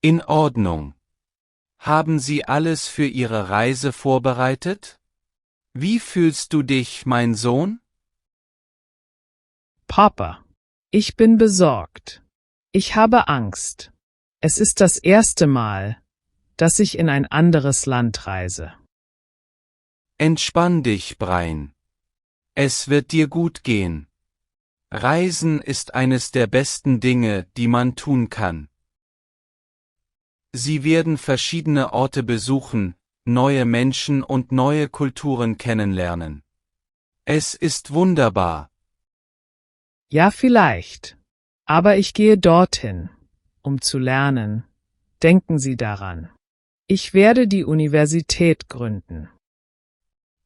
In Ordnung. Haben Sie alles für Ihre Reise vorbereitet? Wie fühlst du dich, mein Sohn? Papa, ich bin besorgt. Ich habe Angst. Es ist das erste Mal, dass ich in ein anderes Land reise. Entspann dich, Brian. Es wird dir gut gehen. Reisen ist eines der besten Dinge, die man tun kann. Sie werden verschiedene Orte besuchen, neue Menschen und neue Kulturen kennenlernen. Es ist wunderbar. Ja, vielleicht. Aber ich gehe dorthin, um zu lernen. Denken Sie daran. Ich werde die Universität gründen.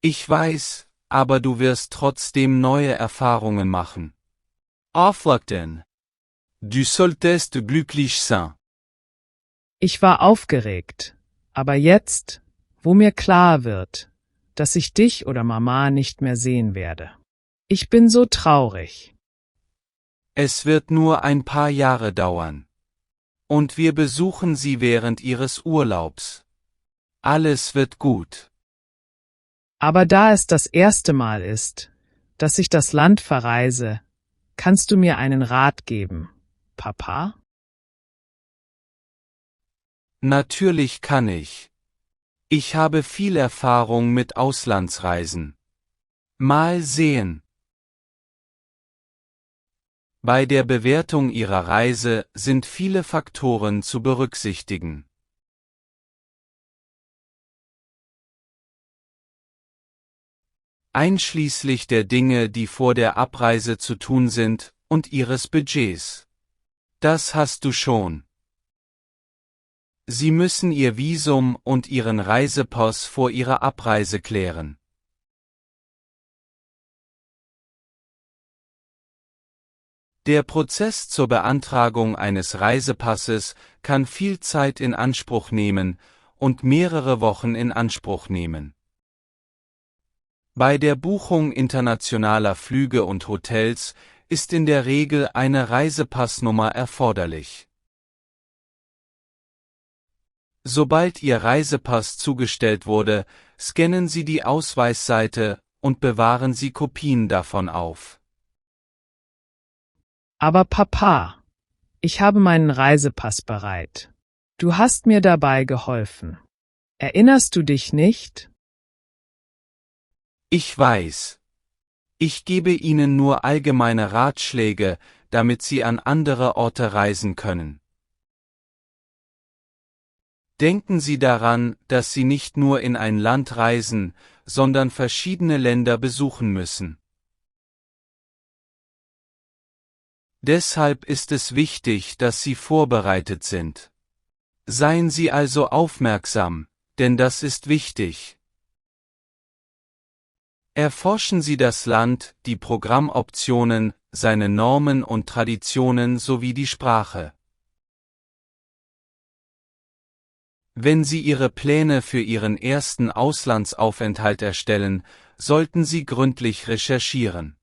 Ich weiß, aber du wirst trotzdem neue Erfahrungen machen. Aufwachsen. Du solltest glücklich sein. Ich war aufgeregt, aber jetzt, wo mir klar wird, dass ich dich oder Mama nicht mehr sehen werde. Ich bin so traurig. Es wird nur ein paar Jahre dauern. Und wir besuchen sie während ihres Urlaubs. Alles wird gut. Aber da es das erste Mal ist, dass ich das Land verreise, kannst du mir einen Rat geben, Papa? Natürlich kann ich. Ich habe viel Erfahrung mit Auslandsreisen. Mal sehen. Bei der Bewertung Ihrer Reise sind viele Faktoren zu berücksichtigen. Einschließlich der Dinge, die vor der Abreise zu tun sind, und Ihres Budgets. Das hast du schon. Sie müssen Ihr Visum und Ihren Reisepass vor Ihrer Abreise klären. Der Prozess zur Beantragung eines Reisepasses kann viel Zeit in Anspruch nehmen und mehrere Wochen in Anspruch nehmen. Bei der Buchung internationaler Flüge und Hotels ist in der Regel eine Reisepassnummer erforderlich. Sobald Ihr Reisepass zugestellt wurde, scannen Sie die Ausweisseite und bewahren Sie Kopien davon auf. Aber Papa, ich habe meinen Reisepass bereit. Du hast mir dabei geholfen. Erinnerst du dich nicht? Ich weiß. Ich gebe Ihnen nur allgemeine Ratschläge, damit Sie an andere Orte reisen können. Denken Sie daran, dass Sie nicht nur in ein Land reisen, sondern verschiedene Länder besuchen müssen. Deshalb ist es wichtig, dass Sie vorbereitet sind. Seien Sie also aufmerksam, denn das ist wichtig. Erforschen Sie das Land, die Programmoptionen, seine Normen und Traditionen sowie die Sprache. Wenn Sie Ihre Pläne für Ihren ersten Auslandsaufenthalt erstellen, sollten Sie gründlich recherchieren.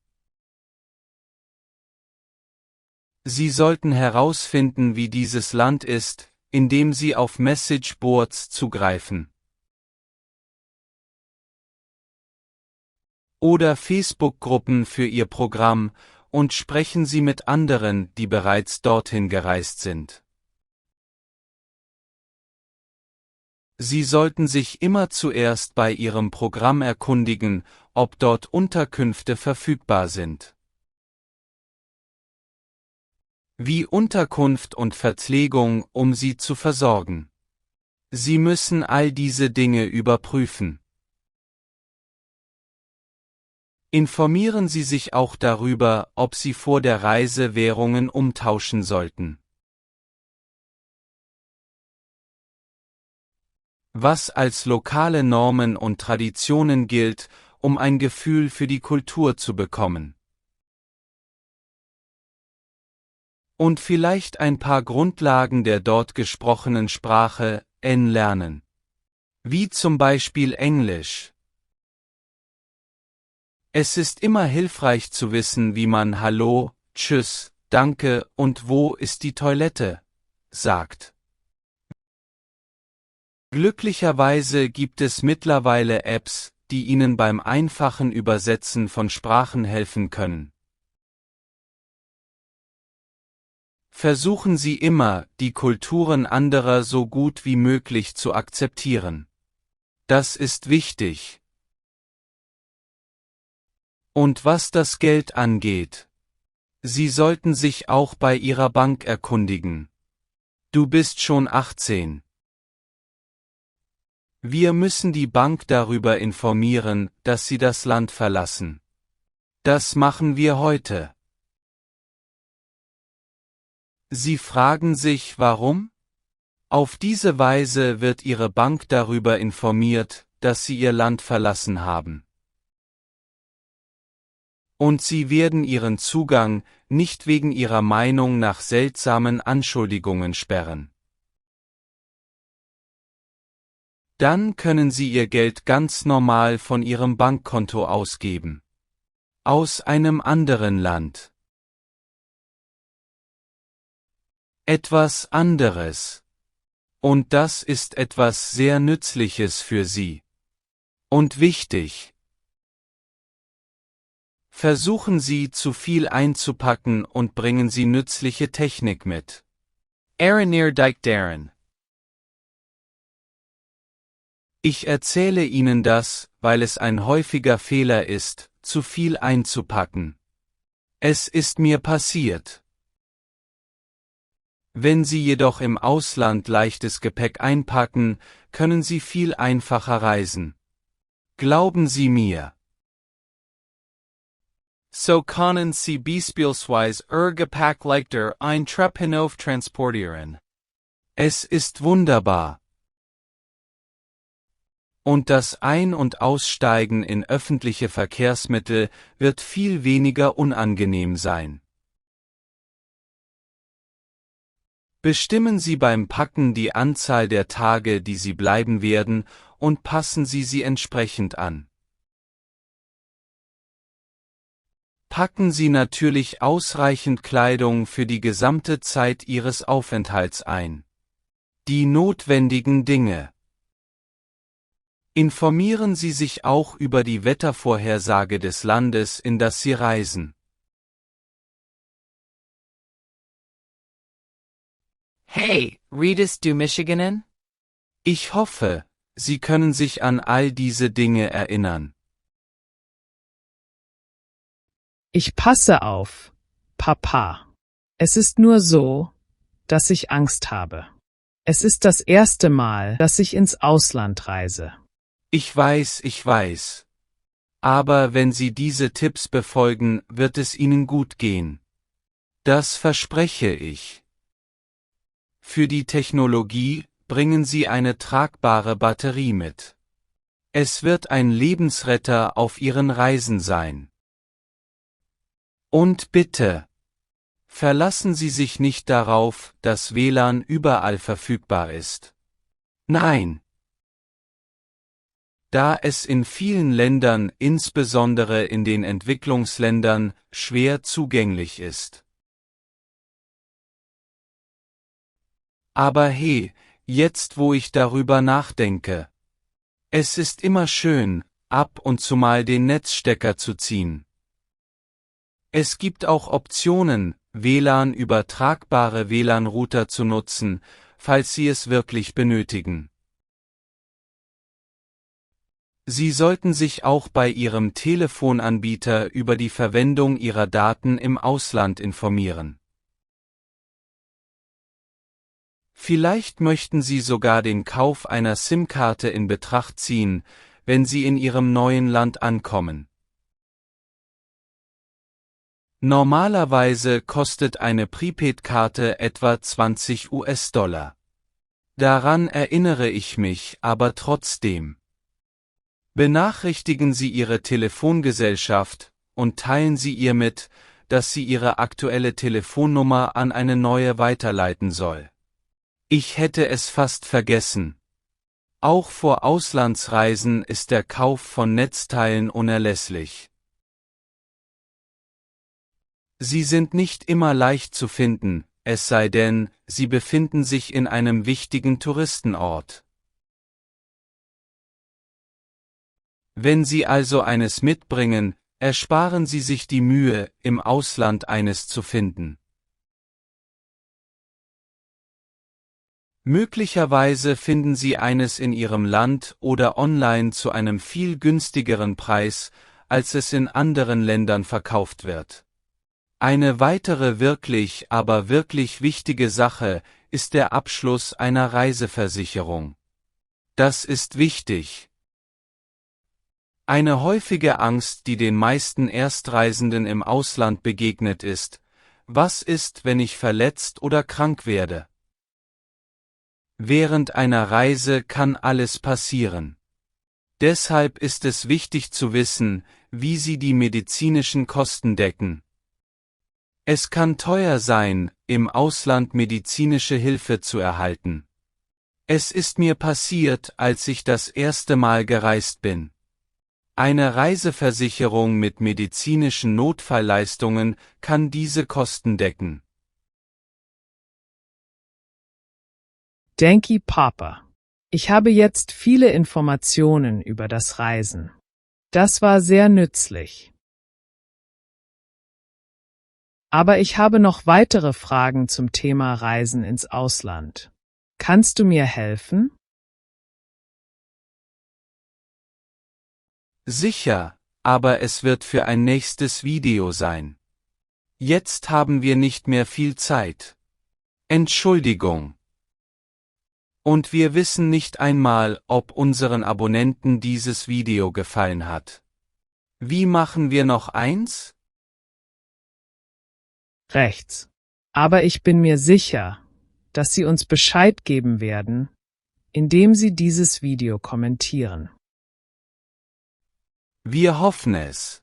Sie sollten herausfinden, wie dieses Land ist, indem Sie auf Messageboards zugreifen. Oder Facebook-Gruppen für Ihr Programm und sprechen Sie mit anderen, die bereits dorthin gereist sind. Sie sollten sich immer zuerst bei Ihrem Programm erkundigen, ob dort Unterkünfte verfügbar sind. Wie Unterkunft und Verpflegung, um Sie zu versorgen. Sie müssen all diese Dinge überprüfen. Informieren Sie sich auch darüber, ob Sie vor der Reise Währungen umtauschen sollten. Was als lokale Normen und Traditionen gilt, um ein Gefühl für die Kultur zu bekommen. Und vielleicht ein paar Grundlagen der dort gesprochenen Sprache lernen. Wie zum Beispiel Englisch. Es ist immer hilfreich zu wissen, wie man Hallo, Tschüss, Danke und Wo ist die Toilette sagt. Glücklicherweise gibt es mittlerweile Apps, die Ihnen beim einfachen Übersetzen von Sprachen helfen können. Versuchen Sie immer, die Kulturen anderer so gut wie möglich zu akzeptieren. Das ist wichtig. Und was das Geld angeht, Sie sollten sich auch bei Ihrer Bank erkundigen. Du bist schon 18. Wir müssen die Bank darüber informieren, dass Sie das Land verlassen. Das machen wir heute. Sie fragen sich, warum? Auf diese Weise wird Ihre Bank darüber informiert, dass Sie Ihr Land verlassen haben. Und Sie werden Ihren Zugang nicht wegen Ihrer Meinung nach seltsamen Anschuldigungen sperren. Dann können Sie Ihr Geld ganz normal von Ihrem Bankkonto ausgeben. Aus einem anderen Land. Etwas anderes. Und das ist etwas sehr Nützliches für Sie. Und wichtig. Versuchen Sie, zu viel einzupacken und bringen Sie nützliche Technik mit. Aaron Dyke Darren. Ich erzähle Ihnen das, weil es ein häufiger Fehler ist, zu viel einzupacken. Es ist mir passiert. Wenn Sie jedoch im Ausland leichtes Gepäck einpacken, können Sie viel einfacher reisen. Glauben Sie mir. So können Sie beispielsweise Ihr Gepäck leichter ein Treppenhaus transportieren. Es ist wunderbar. Und das Ein- und Aussteigen in öffentliche Verkehrsmittel wird viel weniger unangenehm sein. Bestimmen Sie beim Packen die Anzahl der Tage, die Sie bleiben werden, und passen Sie sie entsprechend an. Packen Sie natürlich ausreichend Kleidung für die gesamte Zeit Ihres Aufenthalts ein. Die notwendigen Dinge. Informieren Sie sich auch über die Wettervorhersage des Landes, in das Sie reisen. Hey, redest du Michiganen? Ich hoffe, Sie können sich an all diese Dinge erinnern. Ich passe auf, Papa. Es ist nur so, dass ich Angst habe. Es ist das erste Mal, dass ich ins Ausland reise. Ich weiß. Aber wenn Sie diese Tipps befolgen, wird es Ihnen gut gehen. Das verspreche ich. Für die Technologie bringen Sie eine tragbare Batterie mit. Es wird ein Lebensretter auf Ihren Reisen sein. Und bitte, verlassen Sie sich nicht darauf, dass WLAN überall verfügbar ist. Nein. Da es in vielen Ländern, insbesondere in den Entwicklungsländern, schwer zugänglich ist. Aber hey, jetzt wo ich darüber nachdenke. Es ist immer schön, ab und zu mal den Netzstecker zu ziehen. Es gibt auch Optionen, WLAN-übertragbare WLAN-Router zu nutzen, falls Sie es wirklich benötigen. Sie sollten sich auch bei Ihrem Telefonanbieter über die Verwendung Ihrer Daten im Ausland informieren. Vielleicht möchten Sie sogar den Kauf einer SIM-Karte in Betracht ziehen, wenn Sie in Ihrem neuen Land ankommen. Normalerweise kostet eine Prepaid-Karte etwa 20 US-Dollar. Daran erinnere ich mich, aber trotzdem. Benachrichtigen Sie Ihre Telefongesellschaft und teilen Sie ihr mit, dass sie Ihre aktuelle Telefonnummer an eine neue weiterleiten soll. Ich hätte es fast vergessen. Auch vor Auslandsreisen ist der Kauf von Netzteilen unerlässlich. Sie sind nicht immer leicht zu finden, es sei denn, Sie befinden sich in einem wichtigen Touristenort. Wenn Sie also eines mitbringen, ersparen Sie sich die Mühe, im Ausland eines zu finden. Möglicherweise finden Sie eines in Ihrem Land oder online zu einem viel günstigeren Preis, als es in anderen Ländern verkauft wird. Eine weitere wirklich wichtige Sache ist der Abschluss einer Reiseversicherung. Das ist wichtig. Eine häufige Angst, die den meisten Erstreisenden im Ausland begegnet ist: Was ist, wenn ich verletzt oder krank werde? Während einer Reise kann alles passieren. Deshalb ist es wichtig zu wissen, wie Sie die medizinischen Kosten decken. Es kann teuer sein, im Ausland medizinische Hilfe zu erhalten. Es ist mir passiert, als ich das erste Mal gereist bin. Eine Reiseversicherung mit medizinischen Notfallleistungen kann diese Kosten decken. Danke, Papa. Ich habe jetzt viele Informationen über das Reisen. Das war sehr nützlich. Aber ich habe noch weitere Fragen zum Thema Reisen ins Ausland. Kannst du mir helfen? Sicher, aber es wird für ein nächstes Video sein. Jetzt haben wir nicht mehr viel Zeit. Entschuldigung. Und wir wissen nicht einmal, ob unseren Abonnenten dieses Video gefallen hat. Wie machen wir noch eins? Rechts. Aber ich bin mir sicher, dass Sie uns Bescheid geben werden, indem Sie dieses Video kommentieren. Wir hoffen es.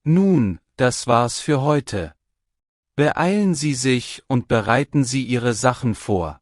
Nun, das war's für heute. Beeilen Sie sich und bereiten Sie Ihre Sachen vor.